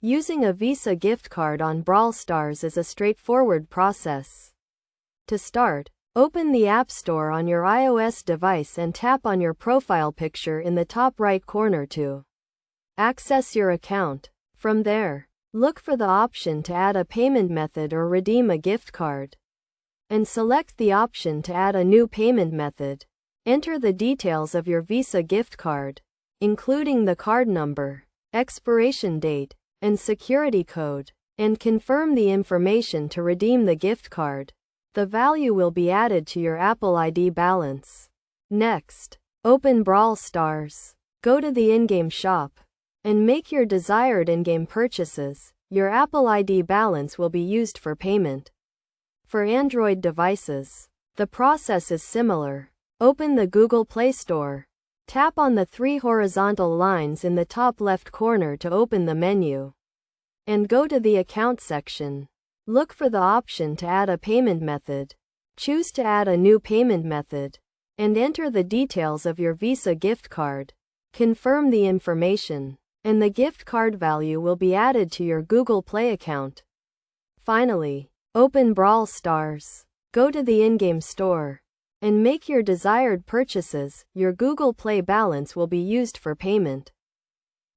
Using a Visa gift card on Brawl Stars is a straightforward process. To start, open the App Store on your iOS device and tap on your profile picture in the top right corner to access your account. From there, look for the option to add a payment method or redeem a gift card, and select the option to add a new payment method. Enter the details of your Visa gift card, including the card number, expiration date, and security code, and confirm the information to redeem the gift card. The value will be added to your Apple ID balance. Next, open Brawl Stars. Go to the in-game shop and make your desired in-game purchases. Your Apple ID balance will be used for payment. For Android devices, the process is similar. Open the Google Play Store. Tap on the 3 horizontal lines in the top left corner to open the menu, and go to the Account section. Look for the option to add a payment method. Choose to add a new payment method, and enter the details of your Visa gift card. Confirm the information, and the gift card value will be added to your Google Play account. Finally, open Brawl Stars. Go to the in-game store and make your desired purchases. Your Google Play balance will be used for payment.